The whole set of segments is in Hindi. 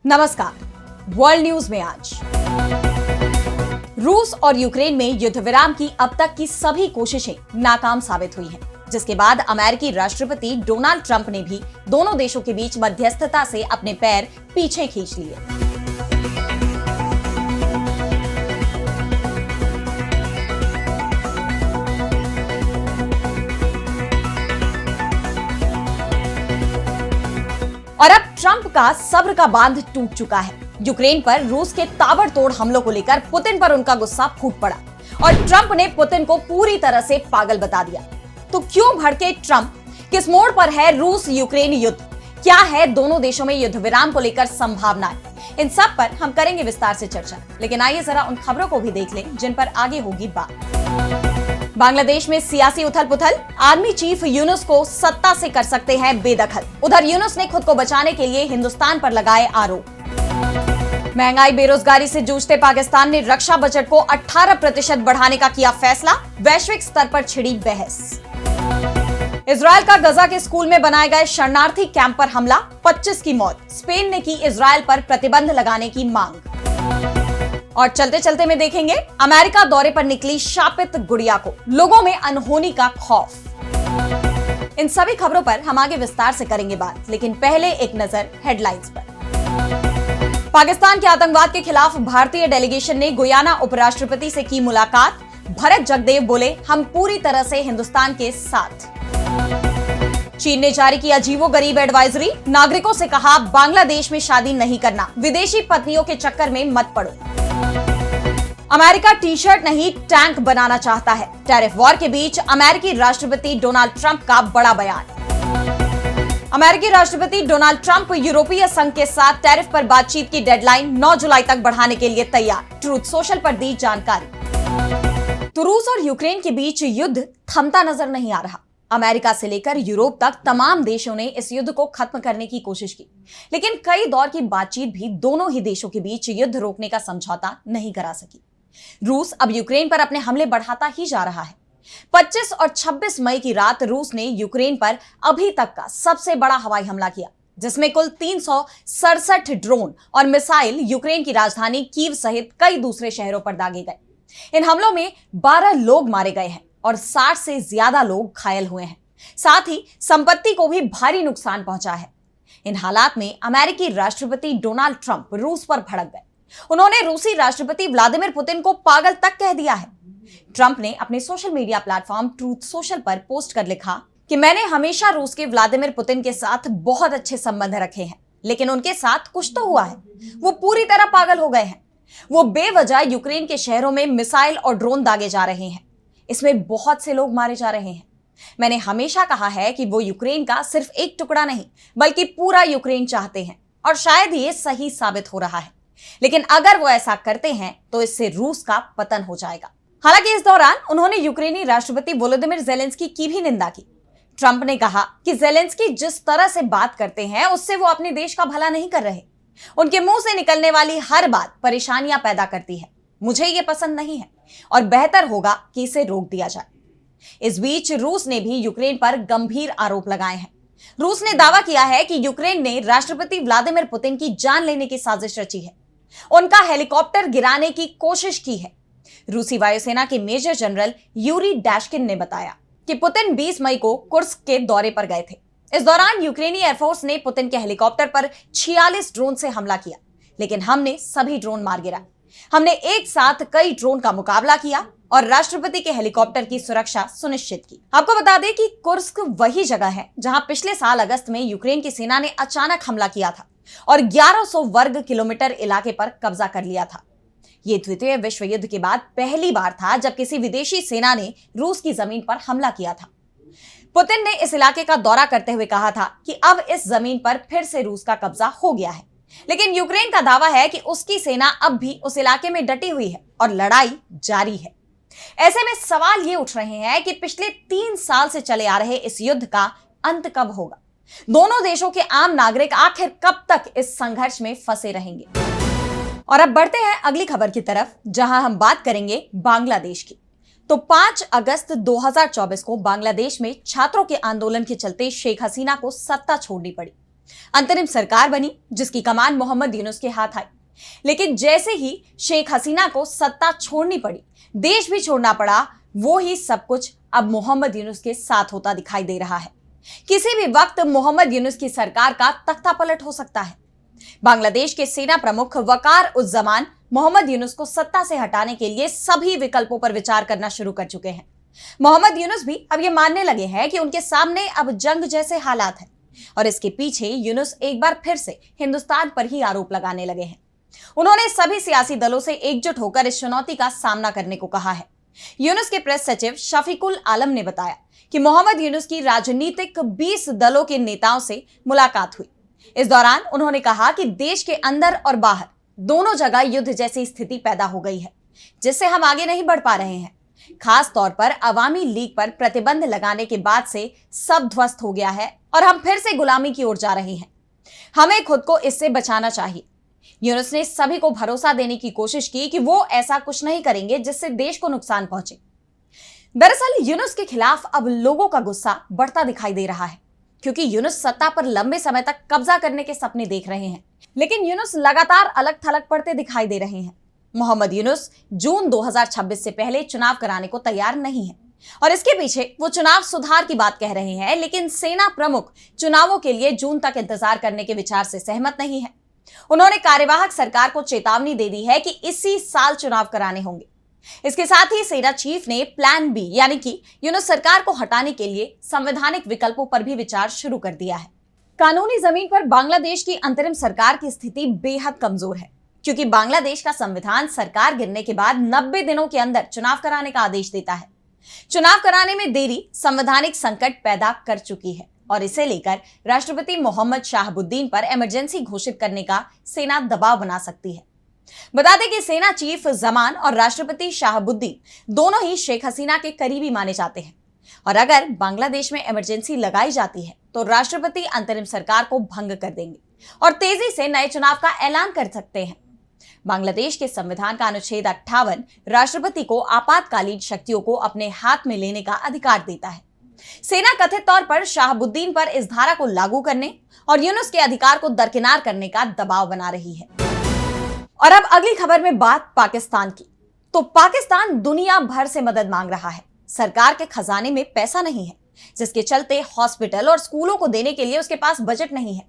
नमस्कार। वर्ल्ड न्यूज में आज रूस और यूक्रेन में युद्ध विराम की अब तक की सभी कोशिशें नाकाम साबित हुई हैं, जिसके बाद अमेरिकी राष्ट्रपति डोनाल्ड ट्रंप ने भी दोनों देशों के बीच मध्यस्थता से अपने पैर पीछे खींच लिए। और अब ट्रंप का सब्र का बांध टूट चुका है। यूक्रेन पर रूस के ताबड़तोड़ हमलों को लेकर पुतिन पर उनका गुस्सा फूट पड़ा और ट्रंप ने पुतिन को पूरी तरह से पागल बता दिया। तो क्यों भड़के ट्रंप? किस मोड़ पर है रूस यूक्रेन युद्ध? क्या है दोनों देशों में युद्ध विराम को लेकर संभावनाएं? इन सब पर हम करेंगे विस्तार से चर्चा, लेकिन आइए जरा उन खबरों को भी देख लें जिन पर आगे होगी बात। बांग्लादेश में सियासी उथल पुथल, आर्मी चीफ यूनुस को सत्ता से कर सकते हैं बेदखल। उधर यूनुस ने खुद को बचाने के लिए हिंदुस्तान पर लगाए आरोप। महंगाई बेरोजगारी से जूझते पाकिस्तान ने रक्षा बजट को 18% बढ़ाने का किया फैसला। वैश्विक स्तर पर छिड़ी बहस। इजरायल का गजा के स्कूल में बनाए गए शरणार्थी कैंप पर हमला, 25 की मौत। स्पेन ने की इजरायल पर प्रतिबंध लगाने की मांग। और चलते चलते में देखेंगे अमेरिका दौरे पर निकली शापित गुड़िया को, लोगों में अनहोनी का खौफ। इन सभी खबरों पर हम आगे विस्तार से करेंगे बात, लेकिन पहले एक नजर हेडलाइंस पर। पाकिस्तान के आतंकवाद के खिलाफ भारतीय डेलीगेशन ने गुयाना उपराष्ट्रपति से की मुलाकात। भरत जगदेव बोले, हम पूरी तरह से हिंदुस्तान के साथ। चीन ने जारी किया अजीबोगरीब एडवाइजरी, नागरिकों से कहा बांग्लादेश में शादी नहीं करना, विदेशी पत्नियों के चक्कर में मत पड़ो। अमेरिका टी शर्ट नहीं टैंक बनाना चाहता है। टैरिफ वॉर के बीच अमेरिकी राष्ट्रपति डोनाल्ड ट्रंप का बड़ा बयान। अमेरिकी राष्ट्रपति डोनाल्ड ट्रंप यूरोपीय संघ के साथ टैरिफ पर बातचीत की डेडलाइन 9 जुलाई तक बढ़ाने के लिए तैयार। ट्रूथ सोशल पर दी जानकारी। तो रूस और यूक्रेन के बीच युद्ध थमता नजर नहीं आ रहा। अमेरिका से लेकर यूरोप तक तमाम देशों ने इस युद्ध को खत्म करने की कोशिश की, लेकिन कई दौर की बातचीत भी दोनों ही देशों के बीच युद्ध रोकने का समझौता नहीं करा सकी। रूस अब यूक्रेन पर अपने हमले बढ़ाता ही जा रहा है। 25 और 26 मई की रात रूस ने यूक्रेन पर अभी तक का सबसे बड़ा हवाई हमला किया, जिसमें कुल 367 ड्रोन और मिसाइल यूक्रेन की राजधानी कीव सहित कई दूसरे शहरों पर दागे गए। इन हमलों में 12 लोग मारे गए हैं और 60 से ज्यादा लोग घायल हुए हैं। साथ ही संपत्ति को भी भारी नुकसान पहुंचा है। इन हालात में अमेरिकी राष्ट्रपति डोनाल्ड ट्रंप रूस पर भड़क गए। उन्होंने रूसी राष्ट्रपति व्लादिमीर पुतिन को पागल तक कह दिया है। ट्रंप ने अपने social media platform truth social पर पोस्ट कर लिखा कि मैंने हमेशा रूस के व्लादिमीर पुतिन के साथ बहुत अच्छे संबंध रखे हैं, लेकिन उनके साथ कुछ तो हुआ है। वो पूरी तरह पागल हो गए हैं। वो बेवजह यूक्रेन के शहरों में मिसाइल और ड्रोन दागे जा रहे हैं। इसमें बहुत से लोग मारे जा रहे हैं। मैंने हमेशा कहा है कि वो यूक्रेन का सिर्फ एक टुकड़ा नहीं, बल्कि पूरा यूक्रेन चाहते हैं, और शायद ये सही साबित हो रहा है। लेकिन अगर वो ऐसा करते हैं तो इससे रूस का पतन हो जाएगा। हालांकि इस दौरान उन्होंने यूक्रेनी राष्ट्रपति वोलोदिमीर ज़ेलेंस्की की भी निंदा की। ट्रंप ने कहा कि ज़ेलेंस्की जिस तरह से बात करते हैं उससे वो अपने देश का भला नहीं कर रहे। उनके मुंह से निकलने वाली हर बात परेशानियां पैदा करती है। मुझे ये पसंद नहीं है और बेहतर होगा कि इसे रोक दिया जाए। इस बीच रूस ने भी यूक्रेन पर गंभीर आरोप लगाए हैं। रूस ने दावा किया है कि यूक्रेन ने राष्ट्रपति व्लादिमीर पुतिन की जान लेने की साजिश रची है, उनका हेलीकॉप्टर गिराने की कोशिश की है। रूसी वायुसेना के मेजर जनरल यूरी डैशकिन ने बताया कि पुतिन 20 मई को कुर्स्क के दौरे पर गए थे। इस दौरान यूक्रेनी एयरफोर्स ने पुतिन के हेलीकॉप्टर पर 46 ड्रोन से हमला किया, लेकिन हमने सभी ड्रोन मार गिराए। हमने एक साथ कई ड्रोन का मुकाबला किया और राष्ट्रपति के हेलीकॉप्टर की सुरक्षा सुनिश्चित की। आपको बता दें कि कुर्स्क वही जगह है जहां पिछले साल अगस्त में यूक्रेन की सेना ने अचानक हमला किया था और 1100 वर्ग किलोमीटर इलाके पर कब्जा कर लिया था। ये द्वितीय विश्व युद्ध के बाद पहली बार था जब किसी विदेशी सेना ने रूस की जमीन पर हमला किया था। पुतिन ने इस इलाके का दौरा करते हुए कहा था कि अब इस जमीन पर फिर से रूस का कब्जा हो गया है, लेकिन यूक्रेन का दावा है कि उसकी सेना अब भी उस इलाके में डटी हुई है और लड़ाई जारी है। ऐसे में सवाल ये उठ रहे हैं कि पिछले 3 साल से चले आ रहे इस युद्ध का अंत कब होगा? दोनों देशों के आम नागरिक आखिर कब तक इस संघर्ष में फंसे रहेंगे? और अब बढ़ते हैं अगली खबर की तरफ, जहां हम बात करेंगे बांग्लादेश की। तो 5 अगस्त 2024 को बांग्लादेश में छात्रों के आंदोलन के चलते शेख हसीना को सत्ता छोड़नी पड़ी। अंतरिम सरकार बनी जिसकी कमान मोहम्मद यूनुस के हाथ आई। लेकिन जैसे ही शेख हसीना को सत्ता छोड़नी पड़ी, देश भी छोड़ना पड़ा, वो ही सब कुछ अब मोहम्मद यूनुस के साथ होता दिखाई दे रहा है। किसी भी वक्त मोहम्मद यूनुस की सरकार का तख्ता पलट हो सकता है। बांग्लादेश के सेना प्रमुख वकार उज जमान मोहम्मद यूनुस को सत्ता से हटाने के लिए सभी विकल्पों पर विचार करना शुरू कर चुके हैं। मोहम्मद यूनुस भी अब ये मानने लगे हैं कि उनके सामने अब जंग जैसे हालात हैं और इसके पीछे यूनुस एक बार फिर से हिंदुस्तान पर ही आरोप लगाने लगे हैं। उन्होंने सभी सियासी दलों से एकजुट होकर इस चुनौती का सामना करने को कहा है। यूनुस के प्रेस सचिव शफीकुल आलम ने बताया कि मोहम्मद यूनुस की राजनीतिक 20 दलों के नेताओं से मुलाकात हुई। इस दौरान उन्होंने कहा कि देश के अंदर और बाहर दोनों जगह युद्ध जैसी स्थिति पैदा हो गई है, जिससे हम आगे नहीं बढ़ पा रहे हैं। खास तौर पर अवामी लीग पर प्रतिबंध लगाने के बाद से सब ध्वस्त हो गया है और हम फिर से गुलामी की ओर जा रहे हैं। हमें खुद को इससे बचाना चाहिए। यूनुस ने सभी को भरोसा देने की कोशिश की कि वो ऐसा कुछ नहीं करेंगे जिससे देश को नुकसान पहुंचे। दरअसल यूनुस के खिलाफ अब लोगों का गुस्सा बढ़ता दिखाई दे रहा है, क्योंकि यूनुस सत्ता पर लंबे समय तक कब्जा करने के सपने देख रहे हैं, लेकिन यूनुस लगातार अलग थलग पड़ते दिखाई दे रहे हैं। मोहम्मद यूनुस जून 2026 से पहले चुनाव कराने को तैयार नहीं है और इसके पीछे वो चुनाव सुधार की बात कह रहे हैं, लेकिन सेना प्रमुख चुनावों के लिए जून तक इंतजार करने के विचार से सहमत नहीं है। उन्होंने कार्यवाहक सरकार को चेतावनी दे दी है कि इसी साल चुनाव कराने होंगे। इसके साथ ही सेना चीफ ने प्लान बी यानी कि यूनुस सरकार को हटाने के लिए संवैधानिक विकल्पों पर भी विचार शुरू कर दिया है। कानूनी जमीन पर बांग्लादेश की अंतरिम सरकार की स्थिति बेहद कमजोर है, क्योंकि बांग्लादेश का संविधान सरकार गिरने के बाद 90 दिनों के अंदर चुनाव कराने का आदेश देता है। चुनाव कराने में देरी संवैधानिक संकट पैदा कर चुकी है और इसे लेकर राष्ट्रपति मोहम्मद शाहबुद्दीन पर इमरजेंसी घोषित करने का सेना दबाव बना सकती है। बता दें कि सेना चीफ जमान और राष्ट्रपति शाहबुद्दीन दोनों ही शेख हसीना के करीबी माने जाते हैं और अगर बांग्लादेश में इमरजेंसी लगाई जाती है तो राष्ट्रपति अंतरिम सरकार को भंग कर देंगे और तेजी से नए चुनाव का ऐलान कर सकते हैं। बांग्लादेश के संविधान का अनुच्छेद 58 राष्ट्रपति को आपातकालीन शक्तियों को अपने हाथ में लेने का अधिकार देता है। सेना कथित तौर पर शाहबुद्दीन पर इस धारा को लागू करने और यूनुस के अधिकार को दरकिनार करने का दबाव बना रही है। और अब अगली खबर में बात पाकिस्तान की। तो पाकिस्तान दुनिया भर से मदद मांग रहा है। सरकार के खजाने में पैसा नहीं है, जिसके चलते हॉस्पिटल और स्कूलों को देने के लिए उसके पास बजट नहीं है।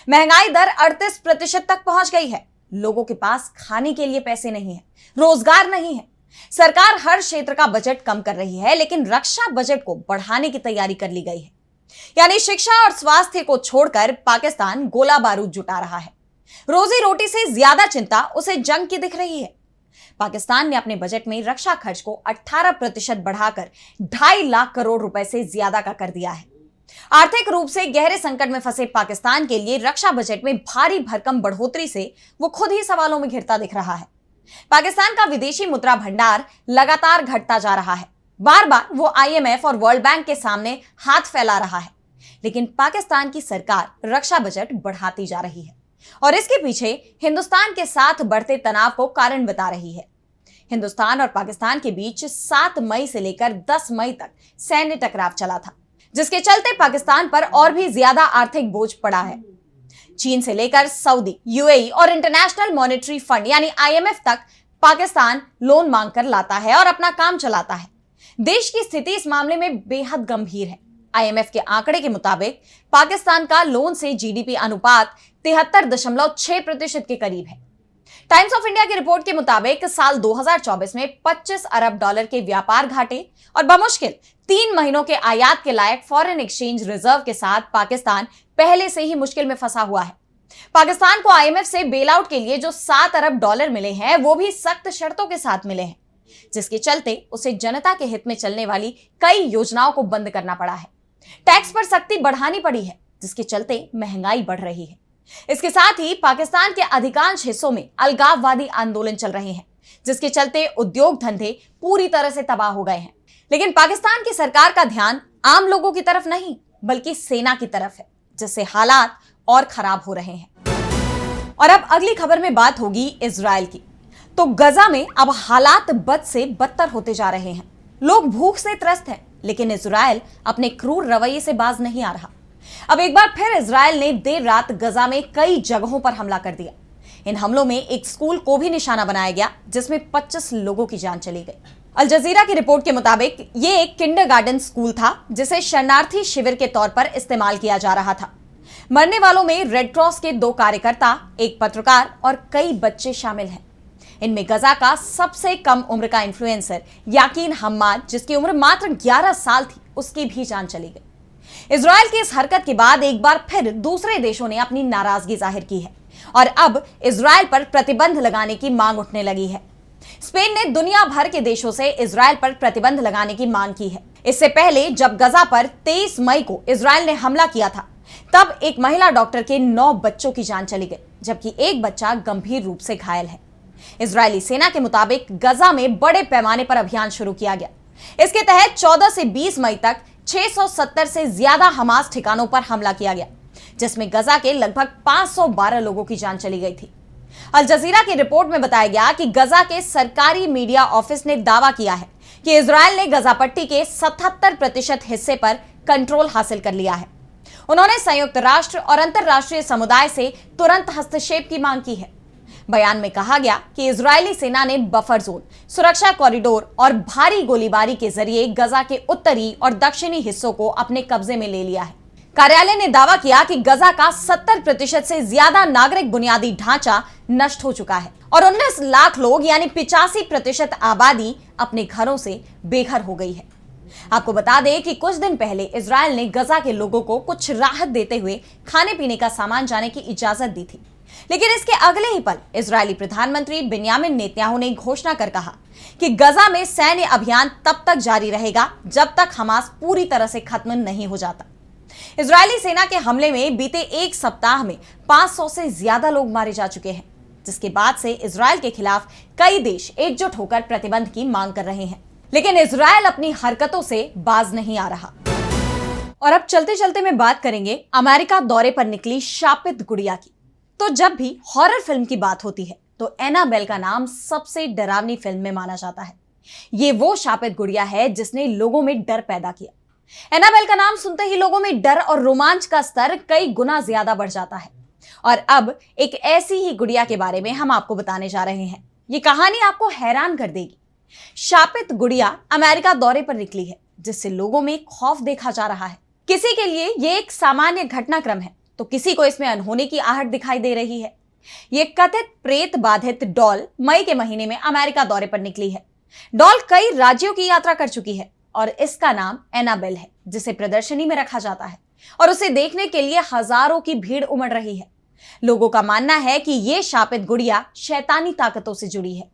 महंगाई दर 38% तक पहुंच गई है। लोगों के पास खाने के लिए पैसे नहीं है, रोजगार नहीं है। सरकार हर क्षेत्र का बजट कम कर रही है, लेकिन रक्षा बजट को बढ़ाने की तैयारी कर ली गई है। यानी शिक्षा और स्वास्थ्य को छोड़कर पाकिस्तान गोला बारूद जुटा रहा है। रोजी रोटी से ज्यादा चिंता उसे जंग की दिख रही है। पाकिस्तान ने अपने बजट में रक्षा खर्च को 18% बढ़ाकर 2.5 लाख करोड़ रुपए से ज्यादा का कर दिया है। आर्थिक रूप से गहरे संकट में फंसे पाकिस्तान के लिए रक्षा बजट में भारी भरकम बढ़ोतरी से वो खुद ही सवालों में घिरता दिख रहा है। पाकिस्तान का विदेशी मुद्रा भंडार लगातार घटता जा रहा है। बार बार वो IMF और वर्ल्ड बैंक के सामने हाथ फैला रहा है, लेकिन पाकिस्तान की सरकार रक्षा बजट बढ़ाती जा रही है और इसके पीछे हिंदुस्तान के साथ बढ़ते तनाव को कारण बता रही है। हिंदुस्तान और पाकिस्तान के बीच 7 मई से लेकर 10 मई तक सैन्य टकराव चला था, जिसके चलते पाकिस्तान पर और भी ज्यादा आर्थिक बोझ पड़ा है। चीन से लेकर सऊदी, UAE और इंटरनेशनल मॉनेटरी फंड यानी IMF तक पाकिस्तान लोन मांगकर लाता है और अपना काम चलाता है। देश की स्थिति इस मामले में बेहद गंभीर है। IMF के आंकड़े के मुताबिक पाकिस्तान का लोन से GDP अनुपात 73.6% के करीब है। टाइम्स ऑफ इंडिया की रिपोर्ट के मुताबिक साल 2024 में 25 अरब डॉलर के व्यापार घाटे और बमुश्किल 3 महीनों के आयात के लायक फॉरेन एक्सचेंज रिजर्व के साथ पाकिस्तान पहले से ही मुश्किल में फंसा हुआ है। पाकिस्तान को IMF से बेल आउट के लिए जो 7 अरब डॉलर मिले हैं, वो भी सख्त शर्तों के साथ मिले हैं, जिसके चलते उसे जनता के हित में चलने वाली कई योजनाओं को बंद करना पड़ा है। टैक्स पर सख्ती बढ़ानी पड़ी है, जिसके चलते महंगाई बढ़ रही है। इसके साथ ही पाकिस्तान के अधिकांश हिस्सों में अलगाववादी आंदोलन चल रहे हैं, जिसके चलते उद्योग धंधे पूरी तरह से तबाह हो गए हैं। लेकिन पाकिस्तान की सरकार का ध्यान आम लोगों की तरफ नहीं, बल्कि सेना की तरफ है, जिससे हालात और खराब हो रहे हैं। और अब अगली खबर में बात होगी इजराइल की। तो गजा में अब हालात बद से बदतर होते जा रहे हैं। लोग भूख से त्रस्त हैं, लेकिन इजराइल अपने क्रूर रवैये से बाज नहीं आ रहा। अब एक बार फिर इजराइल ने देर रात गजा में कई जगहों पर हमला कर दिया। इन हमलों में एक स्कूल को भी निशाना बनाया गया जिसमें 25 लोगों की जान चली गई। अल जजीरा की रिपोर्ट के मुताबिक ये एक किंडरगार्टन स्कूल था जिसे शरणार्थी शिविर के तौर पर इस्तेमाल किया जा रहा था। मरने वालों में रेड क्रॉस के 2 कार्यकर्ता, एक पत्रकार और कई बच्चे शामिल हैं। इनमें गजा का सबसे कम उम्र का इन्फ्लुएंसर याकीन हम्माद, जिसकी उम्र मात्र 11 साल थी, उसकी भी जान चली गई। इजराइल की इस हरकत के बाद एक बार फिर दूसरे देशों ने अपनी नाराजगी जाहिर की है और अब इजराइल पर प्रतिबंध लगाने की मांग उठने लगी है। स्पेन ने दुनिया भर के देशों से इजराइल पर प्रतिबंध लगाने की मांग की है। इससे पहले जब गजा पर 23 मई को इजराइल ने हमला किया था, तब एक महिला डॉक्टर के 9 बच्चों की जान चली गई, जबकि एक बच्चा गंभीर रूप से घायल है। इजरायली सेना के मुताबिक गजा में बड़े पैमाने पर अभियान शुरू किया गया। इसके तहत 14 से 20 मई तक 670 से ज्यादा हमास ठिकानों पर हमला किया गया, जिसमें गजा के लगभग 512 लोगों की जान चली गई थी। अल जजीरा की रिपोर्ट में बताया गया कि गजा के सरकारी मीडिया ऑफिस ने दावा किया है कि इजराइल ने गजा पट्टी के 77% हिस्से पर कंट्रोल हासिल कर लिया है। उन्होंने संयुक्त राष्ट्र और अंतर्राष्ट्रीय समुदाय से तुरंत हस्तक्षेप की मांग की है। बयान में कहा गया कि इजरायली सेना ने बफर जोन, सुरक्षा कॉरिडोर और भारी गोलीबारी के जरिए गजा के उत्तरी और दक्षिणी हिस्सों को अपने कब्जे में ले लिया है। कार्यालय ने दावा किया कि गजा का 70% से ज्यादा नागरिक बुनियादी ढांचा नष्ट हो चुका है और 19 लाख लोग यानी 85% आबादी अपने घरों से बेघर हो गई है। आपको बता दें कि कुछ दिन पहले इजराइल ने गजा के लोगों को कुछ राहत देते हुए खाने पीने का सामान जाने की इजाजत दी थी, लेकिन इसके अगले ही पल इजरायली प्रधानमंत्री बेंयामिन नेतन्याहू ने घोषणा कर कहा कि गजा में सैन्य अभियान तब तक जारी रहेगा जब तक हमास पूरी तरह से खत्म नहीं हो जाता। इजरायली सेना के हमले में बीते एक सप्ताह में 500 से ज्यादा लोग मारे जा चुके हैं, जिसके बाद से इजराइल के खिलाफ कई देश एकजुट होकर प्रतिबंध की मांग कर रहे हैं, लेकिन इजराइल अपनी हरकतों से बाज नहीं आ रहा। और अब चलते चलते में बात करेंगे अमेरिका दौरे पर निकली शापित गुड़िया की। तो जब भी हॉरर फिल्म की बात होती है तो एनाबेल का नाम सबसे डरावनी फिल्म में माना जाता है। ये वो शापित गुड़िया है जिसने लोगों में डर पैदा किया। एनाबेल का नाम सुनते ही लोगों में डर और रोमांच का स्तर कई गुना ज्यादा बढ़ जाता है। और अब एक ऐसी ही गुड़िया के बारे में हम आपको बताने जा रहे हैं। ये कहानी आपको हैरान कर देगी। शापित गुड़िया अमेरिका दौरे पर निकली है, जिससे लोगों में खौफ देखा जा रहा है। किसी के लिए ये एक सामान्य घटनाक्रम है तो किसी को इसमें अनहोनी की आहट दिखाई दे रही है। ये कथित प्रेत बाधित डॉल मई के महीने में अमेरिका दौरे पर निकली है। डॉल कई राज्यों की यात्रा कर चुकी है और इसका नाम एनाबेल है, जिसे प्रदर्शनी में रखा जाता है और उसे देखने के लिए हजारों की भीड़ उमड़ रही है। लोगों का मानना है कि यह शापित गुड़िया शैतानी ताकतों से जुड़ी है।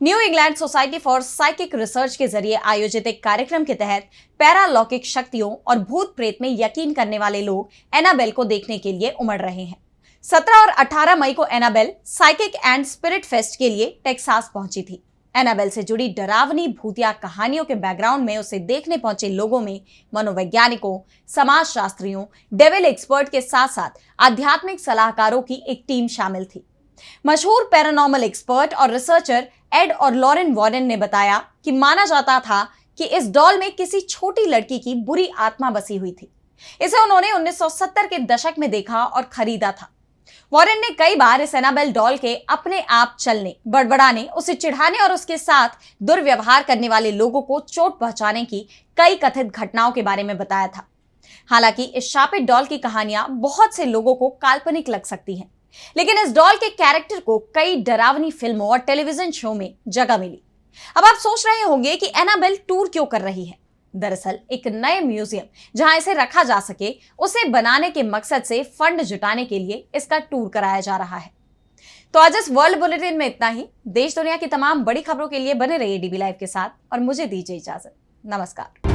New England society for psychic research के जरिए आयोजित एक कार्यक्रम के तहत पैरालौकिक शक्तियों और भूत प्रेत में यकीन करने वाले लोग एनाबेल को देखने के लिए उमड़ रहे हैं। 17 और 18 मई को Annabelle psychic and spirit fest के लिए टेक्सास पहुंची थी। एनाबेल से जुड़ी डरावनी भूतिया कहानियों के बैकग्राउंड में उसे देखने पहुंचे लोगों में मनोवैज्ञानिकों, समाजशास्त्रियों, डेविल एक्सपर्ट के साथ साथ आध्यात्मिक सलाहकारों की एक टीम शामिल थी। मशहूर पैरानॉर्मल एक्सपर्ट और रिसर्चर एड और लॉरेन वॉरेन ने बताया कि माना जाता था कि इस डॉल में किसी छोटी लड़की की बुरी आत्मा बसी हुई थी। इसे उन्होंने 1970 के दशक में देखा और खरीदा था। वॉरेन ने कई बार इस एनाबेल डॉल के अपने आप चलने, बड़बड़ाने, उसे चिढ़ाने और उसके साथ दुर्व्यवहार करने वाले लोगों को चोट पहुंचाने की कई कथित घटनाओं के बारे में बताया था। हालांकि इस शापित डॉल की कहानियां बहुत से लोगों को काल्पनिक लग सकती हैं, लेकिन इस डॉल के कैरेक्टर को कई डरावनी फिल्मों और टेलीविजन शो में जगह मिली। अब आप सोच रहे होंगे कि एनाबेल टूर क्यों कर रही है। दरअसल एक नए म्यूजियम जहां इसे रखा जा सके, उसे बनाने के मकसद से फंड जुटाने के लिए इसका टूर कराया जा रहा है। तो आज इस वर्ल्ड बुलेटिन में इतना ही। देश दुनिया की तमाम बड़ी खबरों के लिए बने रहिए डीबी लाइव के साथ और मुझे दीजिए इजाजत। नमस्कार।